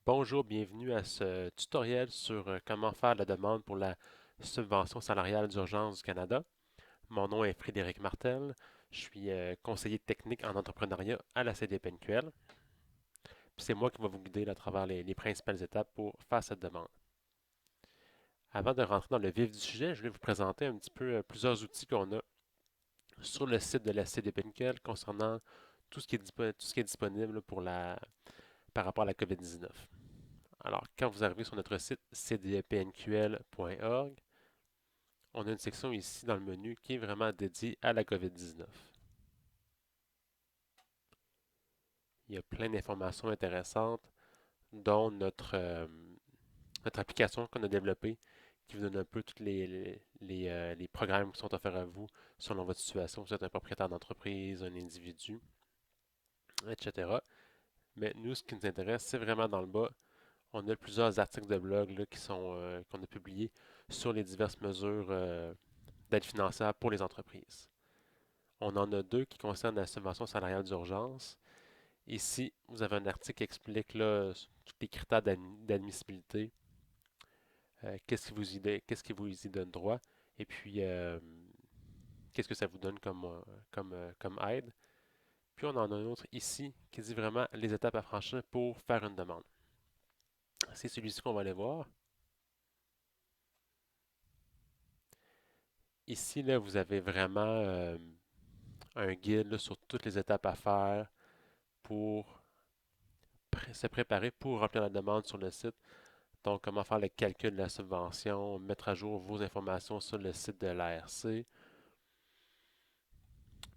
Bonjour, bienvenue à ce tutoriel sur comment faire la demande pour la subvention salariale d'urgence du Canada. Mon nom est Frédéric Martel. Je suis conseiller technique en entrepreneuriat à la CDPNQL. Puis c'est moi qui vais vous guider là, à travers les principales étapes pour faire cette demande. Avant de rentrer dans le vif du sujet, je vais vous présenter un petit peu plusieurs outils qu'on a sur le site de la CDPNQL concernant tout ce qui est disponible par rapport à la COVID-19. Alors, quand vous arrivez sur notre site cdpnql.org, on a une section ici dans le menu qui est vraiment dédiée à la COVID-19. Il y a plein d'informations intéressantes, dont notre application qu'on a développée, qui vous donne un peu tous les programmes qui sont offerts à vous selon votre situation. Vous êtes un propriétaire d'entreprise, un individu, etc. Mais nous, ce qui nous intéresse, c'est vraiment dans le bas. On a plusieurs articles de blog là, qu'on a publiés sur les diverses mesures d'aide financière pour les entreprises. On en a deux qui concernent la subvention salariale d'urgence. Ici, vous avez un article qui explique là, tous les critères d'admissibilité, qu'est-ce qui vous y donne droit, et puis qu'est-ce que ça vous donne comme aide. Puis on en a un autre ici qui dit vraiment les étapes à franchir pour faire une demande. C'est celui-ci qu'on va aller voir. Ici, là, vous avez vraiment un guide là, sur toutes les étapes à faire pour se préparer pour remplir la demande sur le site. Donc, comment faire le calcul de la subvention, mettre à jour vos informations sur le site de l'ARC.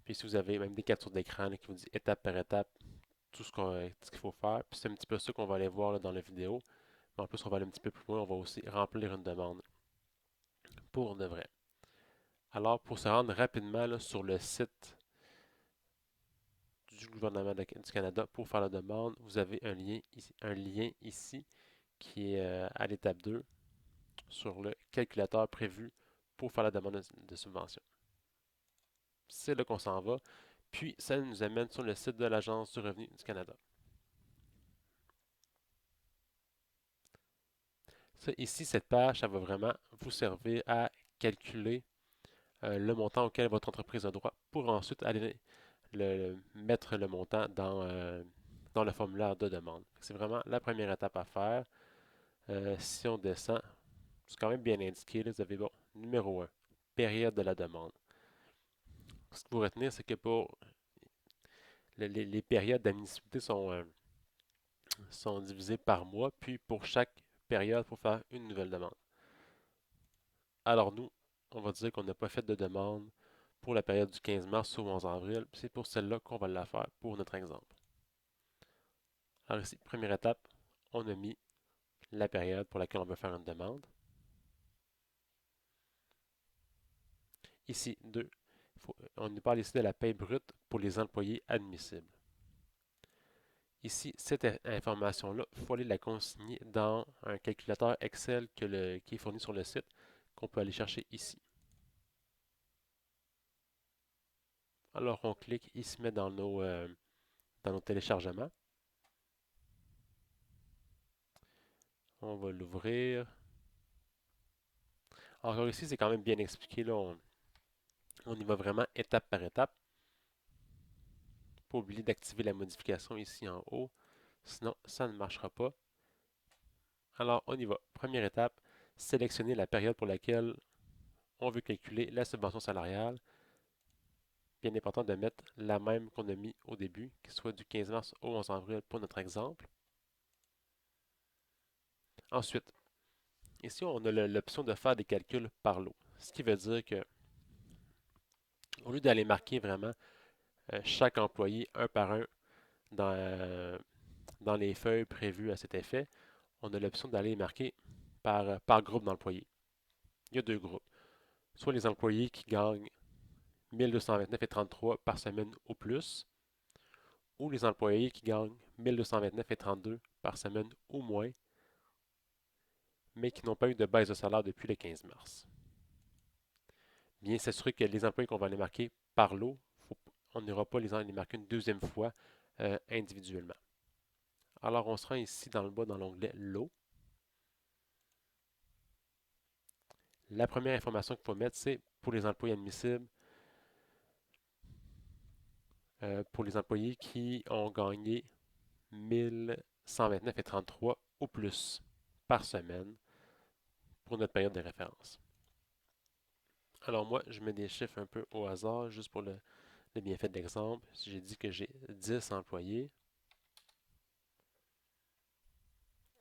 Puis, si vous avez même des captures d'écran qui vous disent étape par étape ce qu'il faut faire. Puis, c'est un petit peu ça qu'on va aller voir là, dans la vidéo. Mais en plus, on va aller un petit peu plus loin. On va aussi remplir une demande pour de vrai. Alors, pour se rendre rapidement là, sur le site du gouvernement du Canada pour faire la demande, vous avez un lien ici qui est à l'étape 2 sur le calculateur prévu pour faire la demande de subvention. C'est là qu'on s'en va. Puis, ça nous amène sur le site de l'Agence du revenu du Canada. Ça, ici, cette page, ça va vraiment vous servir à calculer le montant auquel votre entreprise a droit pour ensuite aller mettre le montant dans le formulaire de demande. C'est vraiment la première étape à faire. Si on descend, c'est quand même bien indiqué. Là, vous avez, bon, numéro 1, période de la demande. Ce qu'il faut retenir, c'est que pour les périodes d'admissibilité sont divisées par mois, puis pour chaque période, il faut faire une nouvelle demande. Alors nous, on va dire qu'on n'a pas fait de demande pour la période du 15 mars au 11 avril, puis c'est pour celle-là qu'on va la faire pour notre exemple. Alors ici, première étape, on a mis la période pour laquelle on veut faire une demande. Ici, 2, on nous parle ici de la paie brute pour les employés admissibles. Ici, cette information-là, il faut aller la consigner dans un calculateur Excel qui est fourni sur le site, qu'on peut aller chercher ici. Alors, on clique, il se met dans nos téléchargements. On va l'ouvrir. Encore ici, c'est quand même bien expliqué. Là, on y va vraiment étape par étape. Pas oublier d'activer la modification ici en haut. Sinon, ça ne marchera pas. Alors, on y va. Première étape, sélectionner la période pour laquelle on veut calculer la subvention salariale. Bien important de mettre la même qu'on a mis au début, qui soit du 15 mars au 11 avril pour notre exemple. Ensuite, ici, on a l'option de faire des calculs par lot. Ce qui veut dire que, au lieu d'aller marquer vraiment chaque employé un par un dans les feuilles prévues à cet effet, on a l'option d'aller marquer par groupe d'employés. Il y a deux groupes. Soit les employés qui gagnent 1229,33 par semaine ou plus, ou les employés qui gagnent 1229,32 par semaine ou moins, mais qui n'ont pas eu de baisse de salaire depuis le 15 mars. Bien s'assurer que les employés qu'on va les marquer par lot, on n'ira pas les marquer une deuxième fois individuellement. Alors, on se rend ici dans le bas dans l'onglet Lot. La première information qu'il faut mettre, c'est pour les employés admissibles, pour les employés qui ont gagné 1129,33 ou plus par semaine pour notre période de référence. Alors moi, je mets des chiffres un peu au hasard, juste pour le bienfait de l'exemple. Si j'ai dit que j'ai 10 employés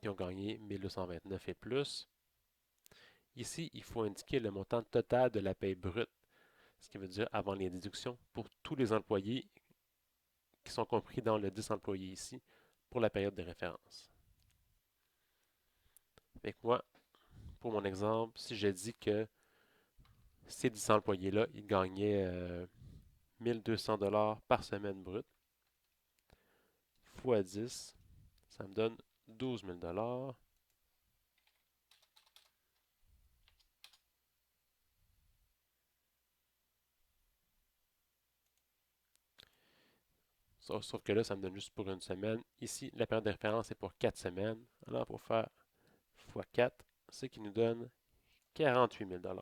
qui ont gagné 1229 et plus, ici, il faut indiquer le montant total de la paie brute, ce qui veut dire avant les déductions, pour tous les employés qui sont compris dans le 10 employés ici, pour la période de référence. Avec moi, pour mon exemple, si je dis que ces 10 employés-là, ils gagnaient 1200 $ par semaine brute, fois 10, ça me donne 12 000 $. Sauf que là, ça me donne juste pour une semaine. Ici, la période de référence est pour 4 semaines. Alors, pour faire fois 4, ce qui nous donne 48 000 $.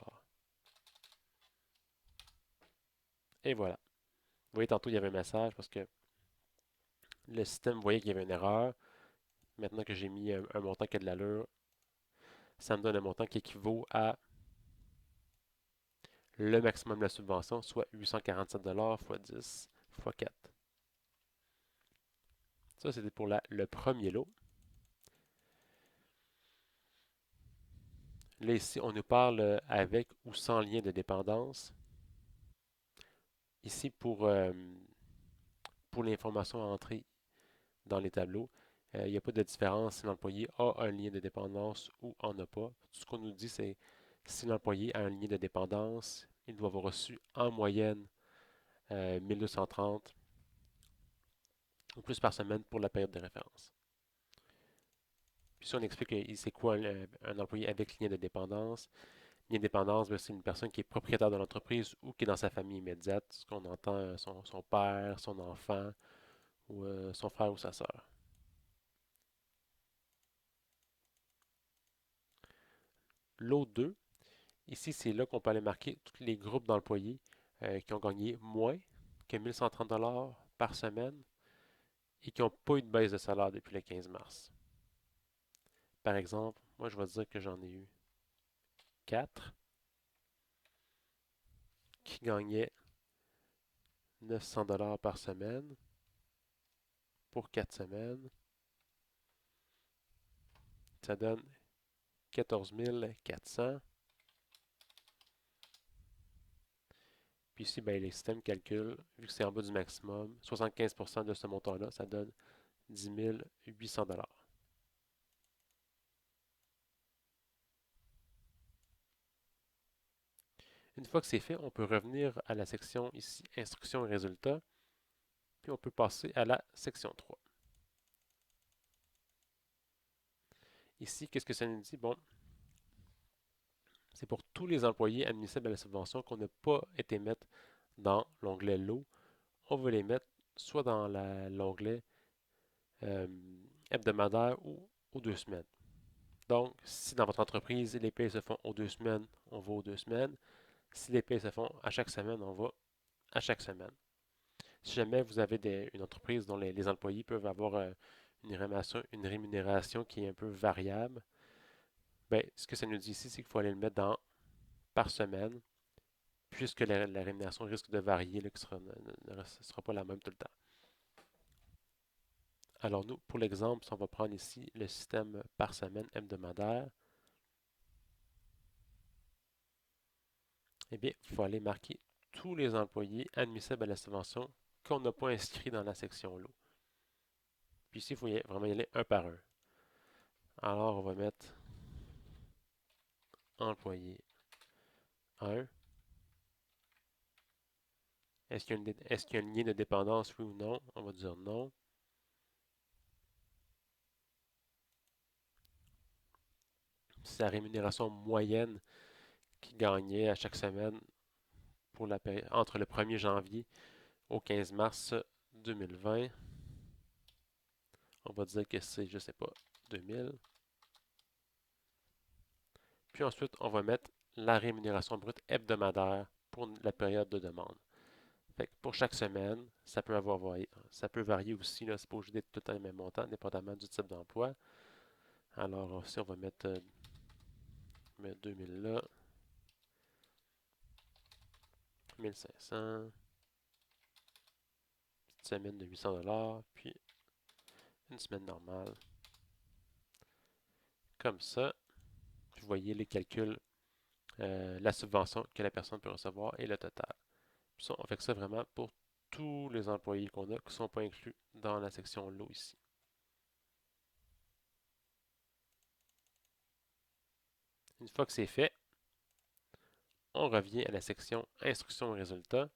Et voilà. Vous voyez, tantôt, il y avait un message parce que le système voyait qu'il y avait une erreur. Maintenant que j'ai mis un montant qui a de l'allure, ça me donne un montant qui équivaut à le maximum de la subvention, soit 847 $ fois 10 fois 4. Ça, c'était pour le premier lot. Là, ici, on nous parle avec ou sans lien de dépendance. Ici, pour l'information entrée dans les tableaux, il n'y a pas de différence si l'employé a un lien de dépendance ou en a pas. Tout ce qu'on nous dit, c'est si l'employé a un lien de dépendance, il doit avoir reçu en moyenne 1230 ou plus par semaine pour la période de référence. Puis si on explique c'est quoi un employé avec lien de dépendance, lien de dépendance, c'est une personne qui est propriétaire de l'entreprise ou qui est dans sa famille immédiate, ce qu'on entend son père, son enfant ou son frère ou sa sœur. Lot 2, ici c'est là qu'on peut aller marquer tous les groupes d'employés qui ont gagné moins que 1130 $ par semaine et qui n'ont pas eu de baisse de salaire depuis le 15 mars. Par exemple, moi je vais dire que j'en ai eu 4 qui gagnaient 900 $ par semaine pour 4 semaines. Ça donne 14 400. Puis ici, ben, les systèmes calculent, vu que c'est en bas du maximum, 75% de ce montant-là, ça donne 10 800 $. Une fois que c'est fait, on peut revenir à la section ici, Instructions et résultats, puis on peut passer à la section 3. Ici, qu'est-ce que ça nous dit? Bon, c'est pour tous les employés admissibles à la subvention qu'on n'a pas été mettre dans l'onglet Lot. On va les mettre soit dans l'onglet euh, hebdomadaire ou aux 2 semaines. Donc, si dans votre entreprise, les payes se font aux 2 semaines, on va aux 2 semaines. Si les payes se font à chaque semaine, on va à chaque semaine. Si jamais vous avez une entreprise dont les employés peuvent avoir une rémunération qui est un peu variable, ben, ce que ça nous dit ici, c'est qu'il faut aller le mettre dans par semaine, puisque la rémunération risque de varier, là, ne sera pas la même tout le temps. Alors nous, pour l'exemple, si on va prendre ici le système par semaine hebdomadaire, eh bien, il faut aller marquer tous les employés admissibles à la subvention qu'on n'a pas inscrits dans la section lot. Puis ici, il faut vraiment y aller un par un. Alors, on va mettre employé 1. Est-ce qu'il y a un lien de dépendance, oui ou non? On va dire non. Sa rémunération moyenne qu'il gagnait à chaque semaine pour entre le 1er janvier au 15 mars 2020. On va dire que c'est, je sais pas, 2000. Puis ensuite, on va mettre la rémunération brute hebdomadaire pour la période de demande. Fait que pour chaque semaine, ça peut varier aussi, là, c'est pas obligé d'être tout le temps le même montant, dépendamment du type d'emploi. Alors, si on va mettre 2000 là, 1500, petite semaine de 800 $, puis une semaine normale. Comme ça, vous voyez les calculs, la subvention que la personne peut recevoir et le total. Puis ça, on fait ça vraiment pour tous les employés qu'on a qui ne sont pas inclus dans la section lot ici. Une fois que c'est fait, on revient à la section instruction et résultats.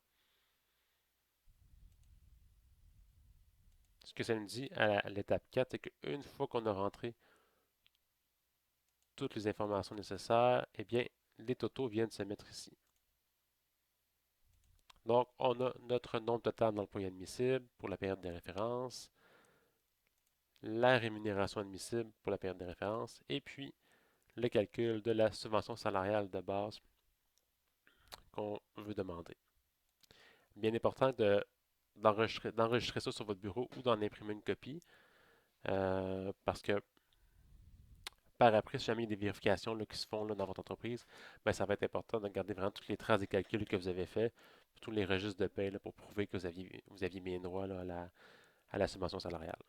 Ce que ça nous dit à l'étape 4, c'est qu'une fois qu'on a rentré toutes les informations nécessaires, eh bien, les totaux viennent se mettre ici. Donc, on a notre nombre total d'employés admissibles pour la période de référence, la rémunération admissible pour la période de référence, et puis le calcul de la subvention salariale de base qu'on veut demander. Bien important d'enregistrer ça sur votre bureau ou d'en imprimer une copie, parce que par après, si jamais il y a des vérifications là, qui se font là, dans votre entreprise, ben, ça va être important de garder vraiment toutes les traces des calculs que vous avez faits, tous les registres de paie là, pour prouver que vous aviez bien droit là, à la subvention salariale.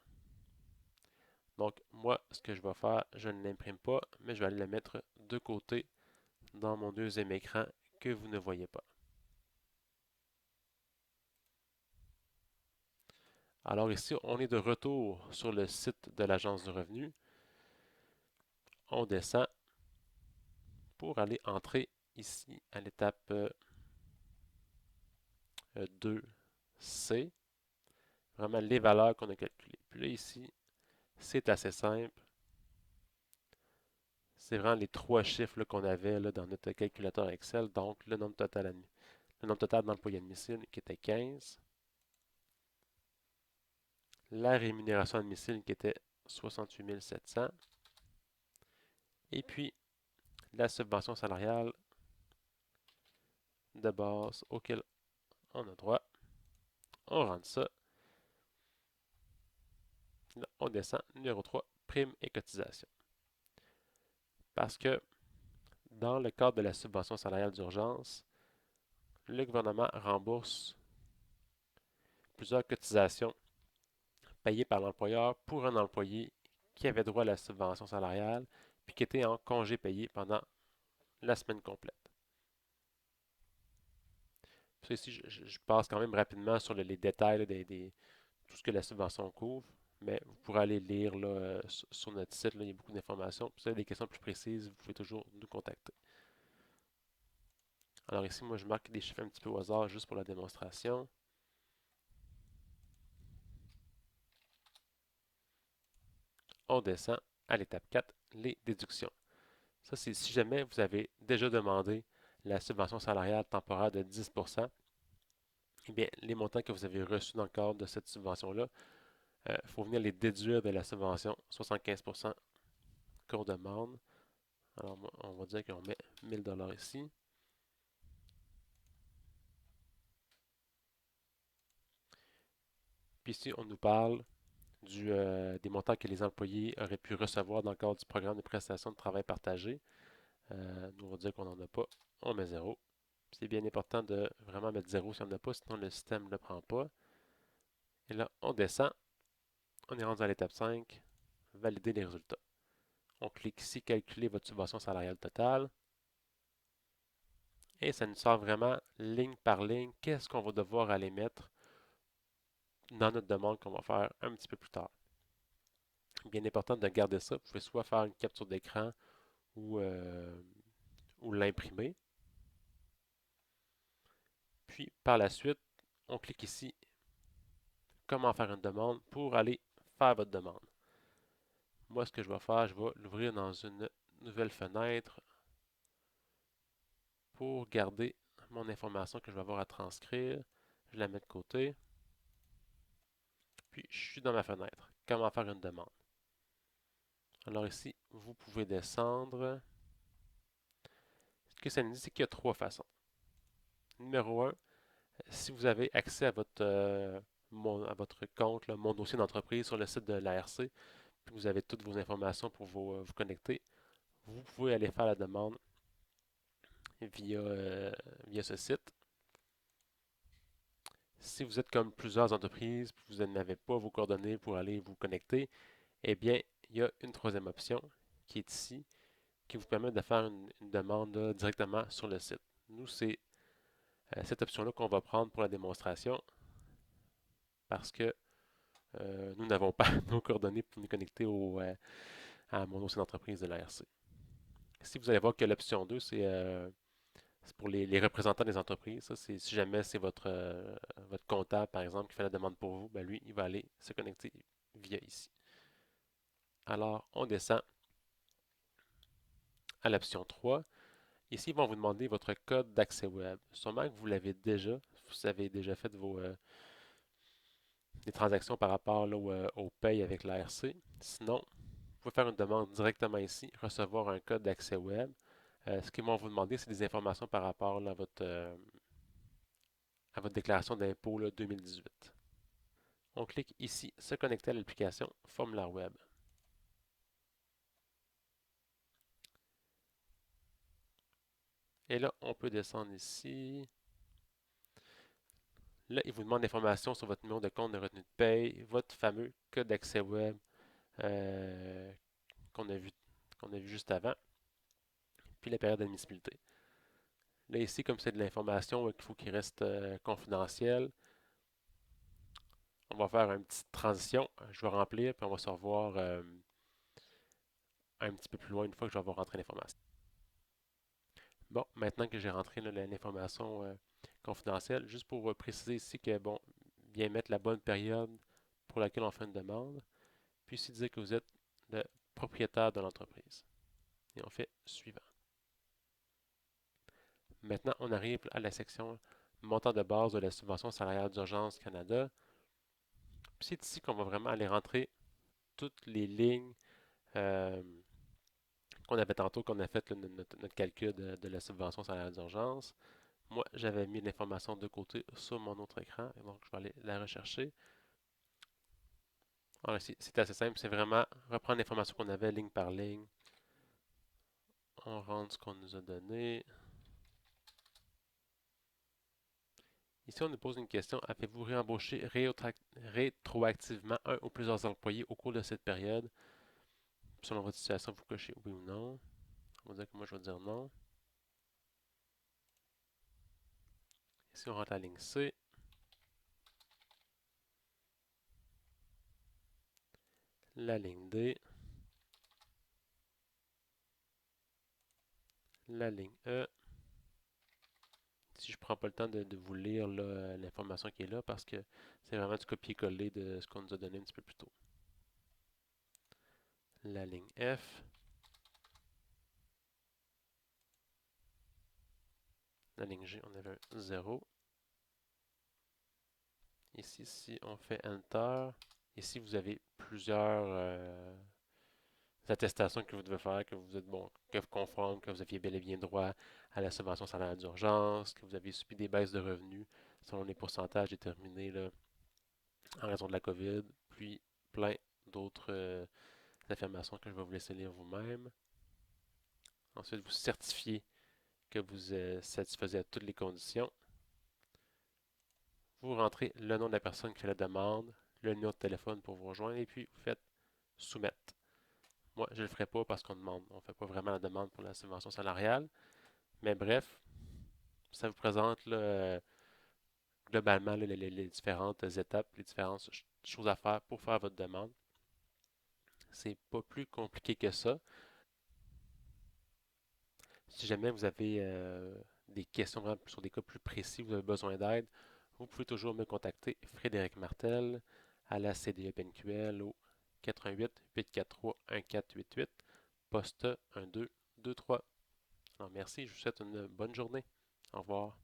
Donc, moi, ce que je vais faire, je ne l'imprime pas, mais je vais aller le mettre de côté dans mon deuxième écran que vous ne voyez pas. Alors ici, on est de retour sur le site de l'Agence du revenu. On descend pour aller entrer ici à l'étape 2C, vraiment les valeurs qu'on a calculées. Puis là, ici, c'est assez simple. C'est vraiment les trois chiffres qu'on avait là, dans notre calculateur Excel. Donc, le nombre total d'employés admissibles qui était 15. La rémunération admissible qui était 68 700. Et puis, la subvention salariale de base auquel on a droit. On rentre ça. Là, on descend. Numéro 3, primes et cotisations. Parce que dans le cadre de la subvention salariale d'urgence, le gouvernement rembourse plusieurs cotisations payées par l'employeur pour un employé qui avait droit à la subvention salariale puis qui était en congé payé pendant la semaine complète. Ça, ici, je passe quand même rapidement sur les détails là, tout ce que la subvention couvre, mais vous pourrez aller lire là, sur notre site, là, il y a beaucoup d'informations. Si vous avez des questions plus précises, vous pouvez toujours nous contacter. Alors ici, moi, je marque des chiffres un petit peu au hasard juste pour la démonstration. On descend à l'étape 4, les déductions. Ça, c'est si jamais vous avez déjà demandé la subvention salariale temporaire de 10%, eh bien, les montants que vous avez reçus dans le cadre de cette subvention-là, il faut venir les déduire de la subvention 75% qu'on demande. Alors, on va dire qu'on met 1000 $ ici. Puis ici, on nous parle des montants que les employés auraient pu recevoir dans le cadre du programme de prestation de travail partagé. Nous, on va dire qu'on n'en a pas. On met 0. C'est bien important de vraiment mettre 0 si on n'en a pas, sinon le système ne le prend pas. Et là, on descend. On est rendu à l'étape 5. Valider les résultats. On clique ici, calculer votre subvention salariale totale. Et ça nous sort vraiment ligne par ligne qu'est-ce qu'on va devoir aller mettre dans notre demande qu'on va faire un petit peu plus tard. Bien important de garder ça. Vous pouvez soit faire une capture d'écran ou, ou l'imprimer. Puis par la suite, on clique ici comment faire une demande pour aller faire votre demande. Moi, ce que je vais faire, je vais l'ouvrir dans une nouvelle fenêtre pour garder mon information que je vais avoir à transcrire. Je la mets de côté. Puis, je suis dans ma fenêtre. comment faire une demande. Alors ici, vous pouvez descendre. Ce que ça nous dit, c'est qu'il y a trois façons. Numéro un, si vous avez accès à votre compte, là, Mon dossier d'entreprise sur le site de l'ARC, puis vous avez toutes vos informations pour vous connecter, vous pouvez aller faire la demande via ce site. Si vous êtes comme plusieurs entreprises, puis vous n'avez pas vos coordonnées pour aller vous connecter, eh bien, il y a une troisième option qui est ici, qui vous permet de faire une demande là, directement sur le site. Nous, c'est cette option-là qu'on va prendre pour la démonstration parce que nous n'avons pas nos coordonnées pour nous connecter à mon dossier d'entreprise de l'ARC. Si vous allez voir que l'option 2, c'est pour les représentants des entreprises. Ça, si jamais c'est votre comptable, par exemple, qui fait la demande pour vous, ben lui, il va aller se connecter via ici. Alors, on descend à l'option 3. Ici, ils vont vous demander votre code d'accès web. Sûrement que vous l'avez déjà, vous avez déjà fait des transactions par rapport là, au paye avec l'ARC. Sinon, vous pouvez faire une demande directement ici, recevoir un code d'accès web. Ce qu'ils vont vous demander, c'est des informations par rapport là, à votre déclaration d'impôt 2018. On clique ici, se connecter à l'application formulaire web. Et là, on peut descendre ici. Là, il vous demande l'information sur votre numéro de compte de retenue de paye, votre fameux code d'accès web euh, qu'on a vu, qu'on a vu juste avant, puis la période d'admissibilité. Là, ici, comme c'est de l'information qu'il faut qu'il reste confidentielle, on va faire une petite transition. Je vais remplir, puis on va se revoir un petit peu plus loin une fois que je vais avoir rentré l'information. Bon, maintenant que j'ai rentré l'information confidentielle, juste pour préciser ici que, bon, bien mettre la bonne période pour laquelle on fait une demande, puis ici dire que vous êtes le propriétaire de l'entreprise. Et on fait suivant. Maintenant, on arrive à la section montant de base de la subvention salariale d'urgence Canada. Puis c'est ici qu'on va vraiment aller rentrer toutes les lignes euh, qu'on avait tantôt, qu'on a fait notre calcul de la subvention salariale d'urgence. Moi, j'avais mis l'information de côté sur mon autre écran, et donc je vais aller la rechercher. Alors ici, c'est assez simple, c'est vraiment reprendre l'information qu'on avait ligne par ligne. On rentre ce qu'on nous a donné. Ici, on nous pose une question. Avez-vous réembauché rétroactivement un ou plusieurs employés au cours de cette période? Selon votre situation, vous cochez oui ou non. On va dire que moi, je vais dire non. Ici, on rentre la ligne C. La ligne D. La ligne E. Si je ne prends pas le temps de vous lire l'information qui est là parce que c'est vraiment du copier-coller de ce qu'on nous a donné un petit peu plus tôt. La ligne F. La ligne G, on avait un 0. Ici, si on fait Enter, ici vous avez plusieurs attestations que vous devez faire, que vous êtes bon, que vous conforme, que vous aviez bel et bien droit à la subvention salariale d'urgence, que vous avez subi des baisses de revenus selon les pourcentages déterminés là, en raison de la COVID, puis plein d'autres affirmations que je vais vous laisser lire vous-même. Ensuite, vous certifiez que vous satisfaisez à toutes les conditions. Vous rentrez le nom de la personne qui fait la demande, le numéro de téléphone pour vous rejoindre, et puis vous faites soumettre. Moi, je ne le ferai pas parce qu'on demande, on ne fait pas vraiment la demande pour la subvention salariale. Mais bref, ça vous présente là, globalement là, les différentes étapes, les différentes choses à faire pour faire votre demande. C'est pas plus compliqué que ça. Si jamais vous avez des questions vraiment sur des cas plus précis, vous avez besoin d'aide, vous pouvez toujours me contacter, Frédéric Martel, à la CDE PNQL au 88 843 1488, poste 1223. Alors merci, je vous souhaite une bonne journée. Au revoir.